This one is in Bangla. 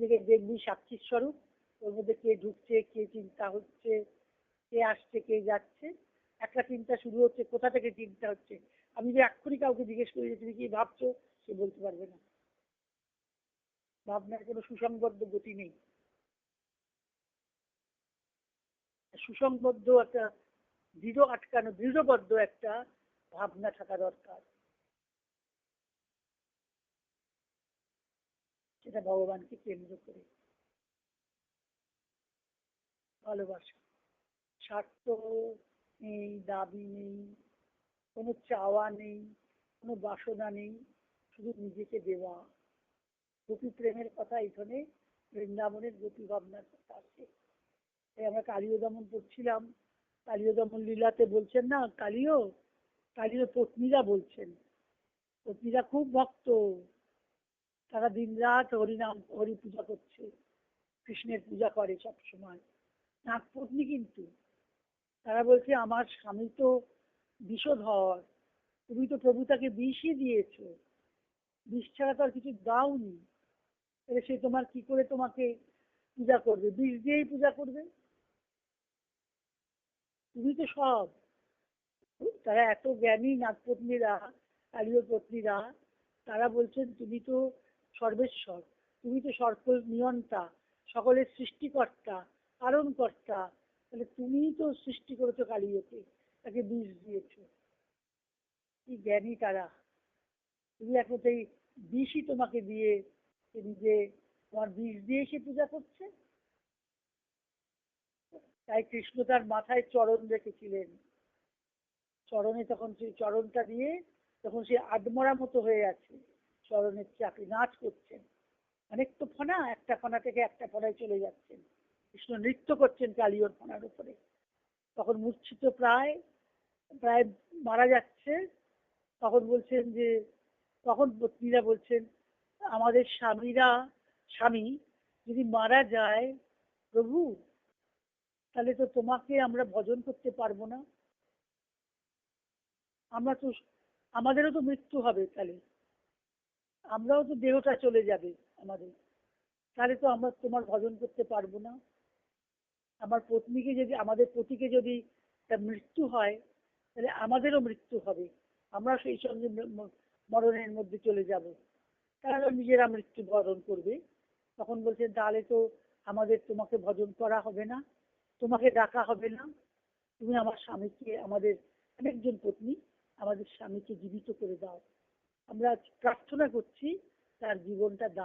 নিজেকে দেখবি সাক্ষীর স্বরূপ, ওর মধ্যে কে ঢুকছে, কে চিন্তা হচ্ছে, কে আসছে, কে যাচ্ছে। একটা চিন্তা শুরু হচ্ছে, কোথা থেকে চিন্তা হচ্ছে। আমি যে এক্ষুনি কাউকে জিজ্ঞেস করি যে তুমি কি ভাবছো, সে বলতে পারবে না। ভাবনার কোনো সুসংবদ্ধ গতি নেই। সুসংবদ্ধ একটা দৃঢ়বদ্ধ একটা ভাবনা থাকা দরকার। সেটা ভগবানকে কেন্দ্র করে। ভালোবাসা, স্বার্থ নেই, দাবি নেই, কোনো চাওয়া নেই, কোনো বাসনা নেই, শুধু নিজেকে দেওয়া। গোপী প্রেমের কথা এখানে, বৃন্দাবনের গোপী ভাবনার কথা আছে। তাই আমরা কালীয় দমন পড়ছিলাম, কালীয় দমন লীলাতে বলছেন না, কালীয় পত্নীরা বলছেন, পত্নীরা খুব ভক্ত, তারা দিন রাত হরিনাম হরি পূজা করছে, কৃষ্ণের পূজা করে সব সময়। নাগপত্নী কিন্তু, তারা বলছে আমার স্বামী তো বিষধর, তুমি তো প্রভু তাকে বিষই দিয়েছো, বিষ ছাড়া তো আর কিছু দাওনি, তাহলে সে তোমার কি করে তোমাকে পূজা করবে? বিষ দিয়েই পূজা করবে, তুমি তো সব। তারা এত জ্ঞানী নাগপত্নীরা, কালীয় পত্নীরা, তারা বলছেন তুমি তো সর্বেশ্বর, তুমি তো সকল নিয়ন্তা, সকলের সৃষ্টিকর্তা, কারণকর্তা, তাহলে তুমিই তো সৃষ্টি করেছো কালীয়কে, তাকে বিষ দিয়েছো। কি জ্ঞানী তারা! তুমি এখন সেই বিষই তোমাকে দিয়ে, তুমি যে তোমার বিষ দিয়ে সে পূজা করছে। তাই কৃষ্ণ তার মাথায় চরণ রেখেছিলেন, চরণে তখন সেই চরণটা দিয়ে তখন সে আদমরা মতো হয়ে আছে, চরণের চাকরি নাচ করছেন। অনেক তো ফনা, একটা ফনা থেকে একটা ফনায় চলে যাচ্ছেন, কৃষ্ণ নৃত্য করছেন কালীয়র ফনার উপরে। তখন মূর্ছিত প্রায় প্রায় মারা যাচ্ছে, তখন বলছেন যে, তখন পত্নীরা বলছেন আমাদের স্বামী যদি মারা যায় প্রভু, তাহলে তো তোমাকে আমরা ভজন করতে পারবো না, আমরা তো, আমাদেরও তো মৃত্যু হবে, তাহলে আমরাও তো দেহটা চলে যাবে আমাদের, তাহলে তো আমরা তোমার ভজন করতে পারবো না। আমার পত্নীকে যদি, আমাদের পতিকে যদি তার মৃত্যু হয়, তাহলে আমাদেরও মৃত্যু হবে, আমরা সেই সঙ্গে মরণের মধ্যে চলে যাব, তারা নিজেরা মৃত্যু বরণ করবে। তখন বলছেন তাহলে তো আমাদের তোমাকে ভজন করা হবে না, তোমাকে ডাকা হবে না, তুমি আমার স্বামীকে, আমাদের অনেকজন পত্নী, আমাদের স্বামীকে জীবিত করে দাও, আমরা প্রার্থনা করছি তার জীবনটা দান